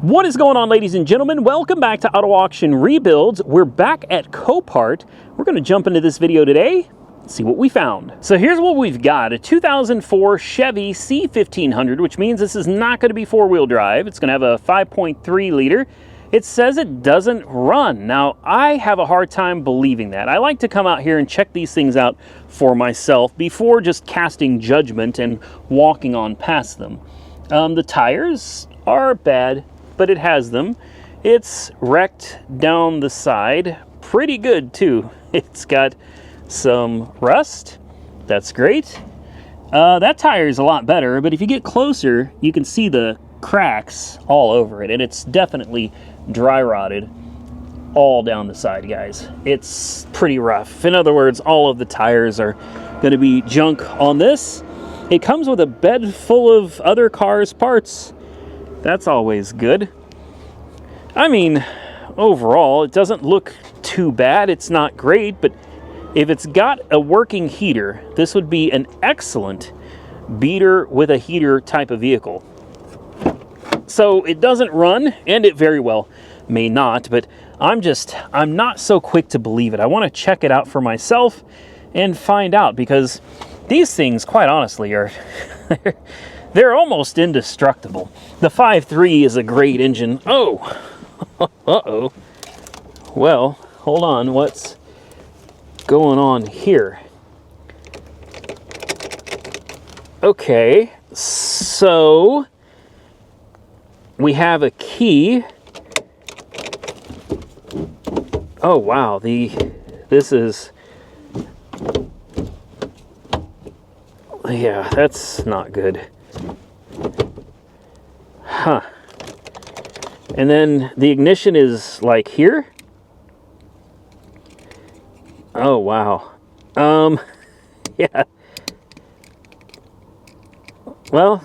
What is going on, ladies and gentlemen? Welcome back to Auto Auction Rebuilds. We're back at Copart. We're going to jump into this video today, see what we found. So here's what we've got. A 2004 Chevy C1500, which means this is not going to be four-wheel drive. It's going to have a 5.3 liter. It says it doesn't run. Now, I have a hard time believing that. I like to come out here and check these things out for myself before just casting judgment and walking on past them. The tires are bad, but it has them. It's wrecked down the side pretty good too. It's got some rust. That's great. That tire is a lot better, but if you get closer, you can see the cracks all over it, and it's definitely dry rotted all down the side, guys. It's pretty rough. In other words, all of the tires are going to be junk on this. It comes with a bed full of other cars' parts. That's always good. I mean, overall, it doesn't look too bad. It's not great, but if it's got a working heater, this would be an excellent beater with a heater type of vehicle. So it doesn't run, and it very well may not, but I'm not so quick to believe it. I want to check it out for myself and find out, because these things, quite honestly, are they're almost indestructible. The 5.3 is a great engine. Oh, uh-oh. Well, hold on. What's going on here? Okay, so we have a key. Oh, wow. This is... Yeah, that's not good. Huh. And then the ignition is like here. Oh, wow. Yeah. Well,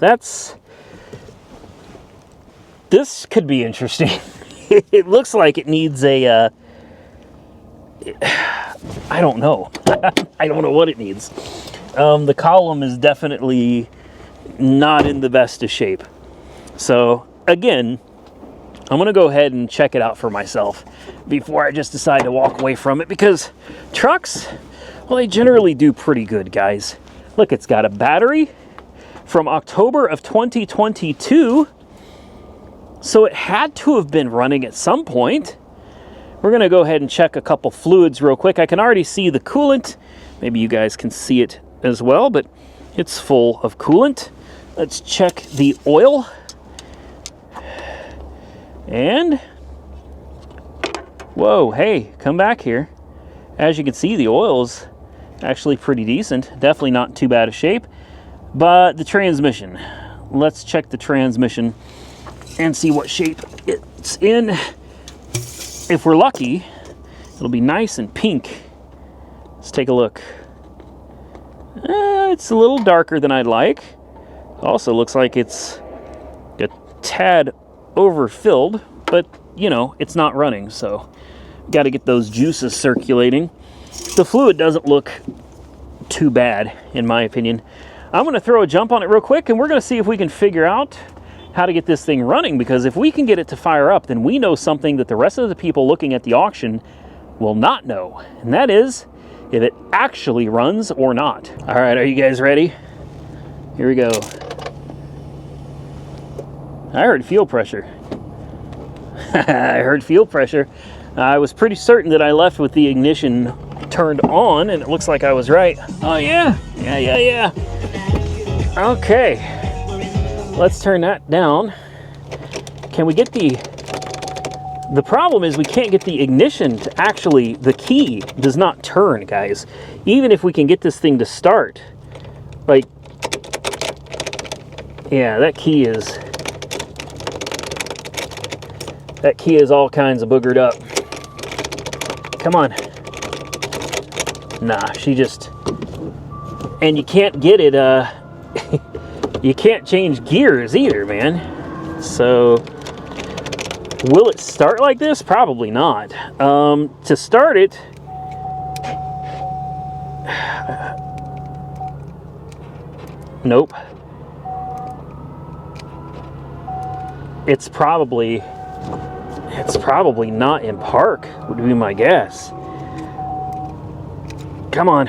this could be interesting. It looks like it needs a, I don't know. I don't know what it needs. The column is definitely not in the best of shape. So, again, I'm going to go ahead and check it out for myself before I just decide to walk away from it, because trucks, well, they generally do pretty good, guys. Look, it's got a battery from October of 2022, so it had to have been running at some point. We're going to go ahead and check a couple fluids real quick. I can already see the coolant. Maybe you guys can see it as well, but it's full of coolant. Let's check the oil. And, whoa, hey, come back here. As you can see, the oil's actually pretty decent. Definitely not too bad of shape. But the transmission, let's check the transmission and see what shape it's in. If we're lucky, it'll be nice and pink. Let's take a look. It's a little darker than I'd like. Also looks like it's a tad overfilled, but you know, it's not running, so got to get those juices circulating. The fluid doesn't look too bad, in my opinion. I'm going to throw a jump on it real quick, and we're going to see if we can figure out how to get this thing running, because if we can get it to fire up, then we know something that the rest of the people looking at the auction will not know, and that is if it actually runs or not. All right, are you guys ready? Here we go. I heard fuel pressure. I heard fuel pressure. I was pretty certain that I left with the ignition turned on, and it looks like I was right. Oh, yeah. Yeah. Okay. Let's turn that down. Can we get the problem is we can't get the ignition to actually, the key does not turn, guys. Even if we can get this thing to start. Like, yeah, that key is all kinds of boogered up. Come on. Nah, she just... And you can't get it, you can't change gears either, man. So, will it start like this? Probably not. To start it... Nope. it's probably not in park, would be my guess. Come on.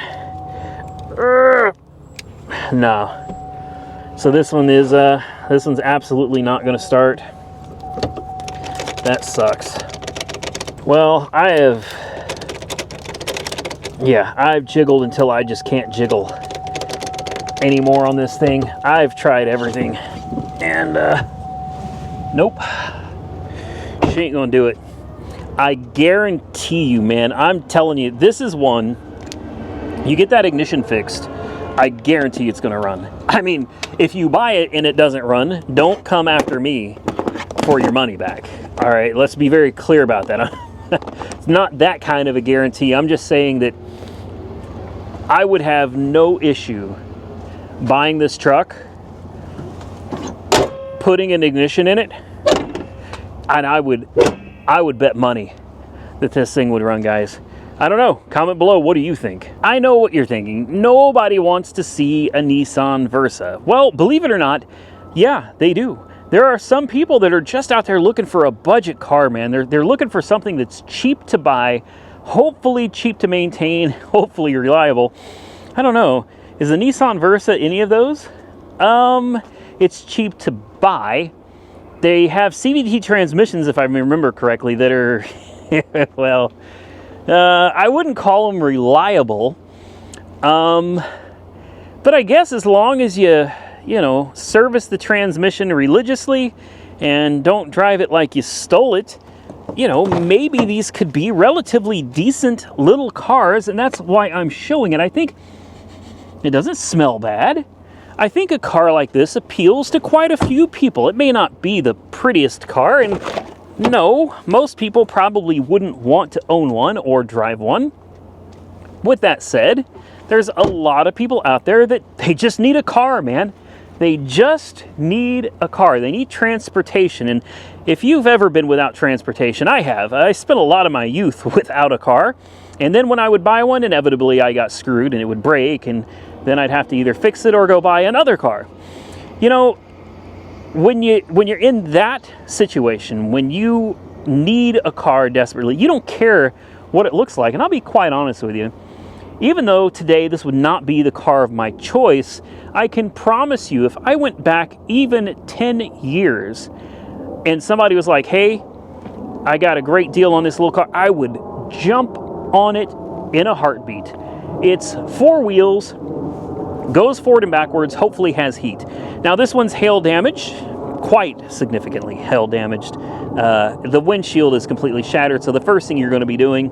No. So this one is this one's absolutely not going to start. That sucks. Well, I've jiggled until I just can't jiggle anymore on this thing. I've tried everything, and nope, she ain't gonna do it. I guarantee you, man, I'm telling you, this is one, you get that ignition fixed, I guarantee it's gonna run. I mean, if you buy it and it doesn't run, don't come after me for your money back. All right, let's be very clear about that. It's not that kind of a guarantee. I'm just saying that I would have no issue buying this truck, putting an ignition in it, and I would bet money that this thing would run, guys. I don't know. Comment below. What do you think? I know what you're thinking. Nobody wants to see a Nissan Versa. Well, believe it or not, yeah, they do. There are some people that are just out there looking for a budget car, man. They're looking for something that's cheap to buy, hopefully cheap to maintain, hopefully reliable. I don't know. Is the Nissan Versa any of those? It's cheap to buy. They have CVT transmissions, if I remember correctly, that are, well, I wouldn't call them reliable. But I guess as long as you know, service the transmission religiously and don't drive it like you stole it, you know, maybe these could be relatively decent little cars, and that's why I'm showing it. I think it doesn't smell bad. I think a car like this appeals to quite a few people. It may not be the prettiest car, and no, most people probably wouldn't want to own one or drive one. With that said, there's a lot of people out there that they just need a car, man. They just need a car. They need transportation. And if you've ever been without transportation, I have. I spent a lot of my youth without a car. And then when I would buy one, inevitably I got screwed and it would break. And then I'd have to either fix it or go buy another car. You know, when you're in that situation, when you need a car desperately, you don't care what it looks like. And I'll be quite honest with you. Even though today this would not be the car of my choice, I can promise you if I went back even 10 years and somebody was like, hey, I got a great deal on this little car, I would jump on it in a heartbeat. It's 4 wheels, goes forward and backwards, hopefully has heat. Now this one's hail damaged, quite significantly hail damaged. The windshield is completely shattered, so the first thing you're going to be doing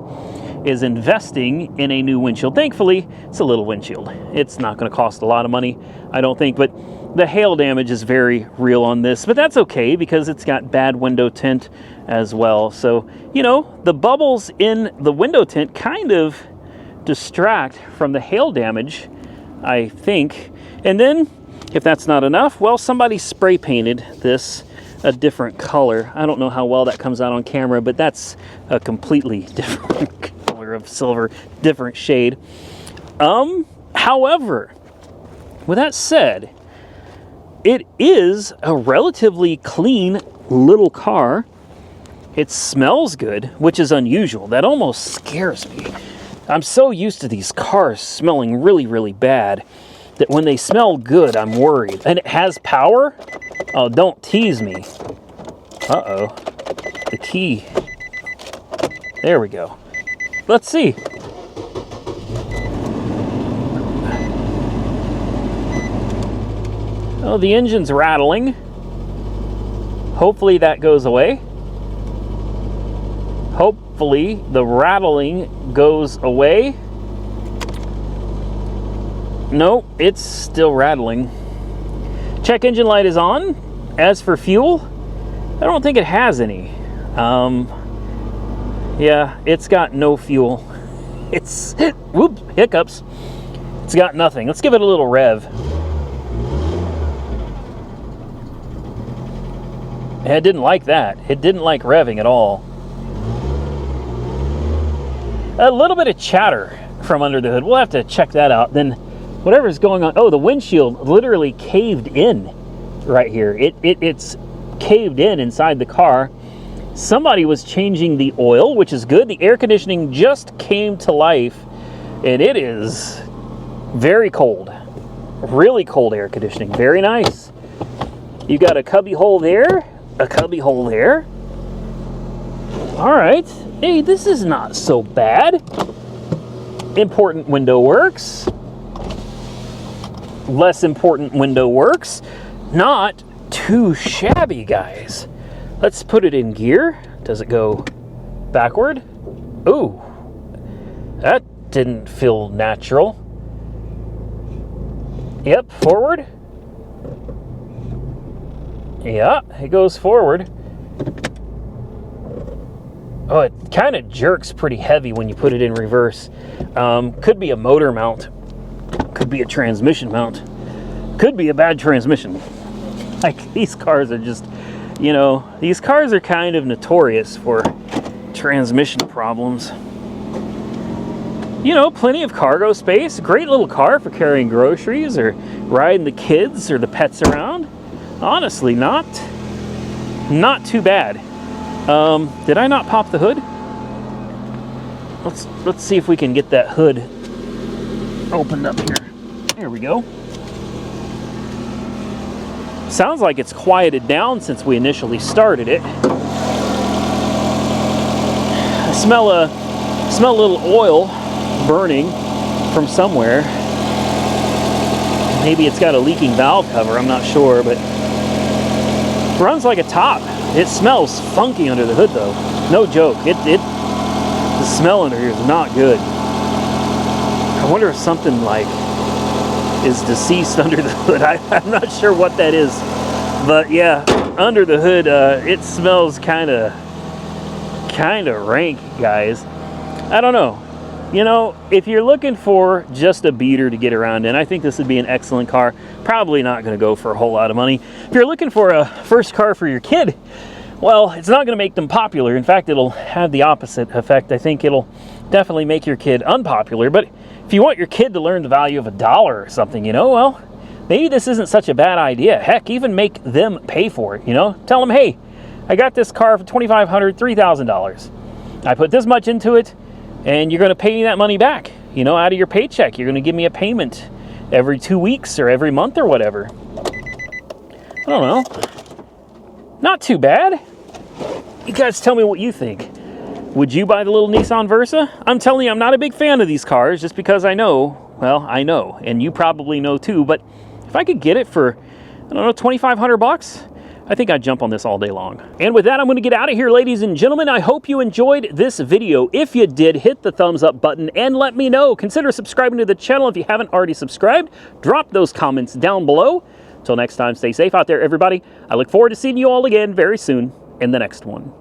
is investing in a new windshield. Thankfully, it's a little windshield. It's not going to cost a lot of money, I don't think, but the hail damage is very real on this, but that's okay because it's got bad window tint as well. So, you know, the bubbles in the window tint kind of distract from the hail damage, I think. And then, if that's not enough, well, somebody spray painted this a different color. I don't know how well that comes out on camera, but that's a completely different color of silver, different shade. However, with that said, it is a relatively clean little car. It smells good, which is unusual. That almost scares me. I'm so used to these cars smelling really, really bad that when they smell good, I'm worried. And it has power? Oh, don't tease me. Uh-oh. The key. There we go. Let's see. Oh, the engine's rattling. Hopefully that goes away. Hopefully the rattling goes away. No, it's still rattling. Check engine light is on. As for fuel, I don't think it has any. Yeah, it's got no fuel. It's, whoop, hiccups. It's got nothing. Let's give it a little rev. It didn't like that. It didn't like revving at all. A little bit of chatter from under the hood. We'll have to check that out. Then whatever's going on. Oh, the windshield literally caved in right here. It's caved in inside the car. Somebody was changing the oil, which is good. The air conditioning just came to life, and it is very cold. Really cold air conditioning. Very nice. You got a cubby hole there, a cubby hole there. All right. Hey, this is not so bad. Important window works. Less important window works. Not too shabby, guys. Let's put it in gear. Does it go backward? Ooh, that didn't feel natural. Yep, forward. Yeah, it goes forward. Oh, it kind of jerks pretty heavy when you put it in reverse. Could be a motor mount. Could be a transmission mount. Could be a bad transmission. Like, these cars are just, you know, these cars are kind of notorious for transmission problems. You know, plenty of cargo space. Great little car for carrying groceries or riding the kids or the pets around. Honestly, not too bad. Did I not pop the hood? Let's see if we can get that hood opened up here. There we go. Sounds like it's quieted down since we initially started it. I smell a little oil burning from somewhere. Maybe it's got a leaking valve cover, I'm not sure, but runs like a top. It smells funky under the hood though. No joke. The smell under here is not good. I wonder if something like is deceased under the hood. I'm not sure what that is, but yeah, under the hood, it smells kind of rank, guys. I don't know. You know, if you're looking for just a beater to get around in, I think this would be an excellent car. Probably not going to go for a whole lot of money. If you're looking for a first car for your kid, well, it's not going to make them popular. In fact, it'll have the opposite effect. I think it'll definitely make your kid unpopular. But if you want your kid to learn the value of $1 or something, you know, well, maybe this isn't such a bad idea. Heck, even make them pay for it, you know? Tell them, hey, I got this car for $2,500, $3,000. I put this much into it, and you're going to pay me that money back, you know, out of your paycheck. You're going to give me a payment every 2 weeks or every month or whatever. I don't know. Not too bad. You guys tell me what you think. Would you buy the little Nissan Versa? I'm telling you, I'm not a big fan of these cars just because I know, well, I know, and you probably know too, but if I could get it for, I don't know, $2,500, I think I'd jump on this all day long. And with that, I'm going to get out of here, ladies and gentlemen. I hope you enjoyed this video. If you did, hit the thumbs up button and let me know. Consider subscribing to the channel if you haven't already subscribed. Drop those comments down below. Till next time, stay safe out there, everybody. I look forward to seeing you all again very soon in the next one.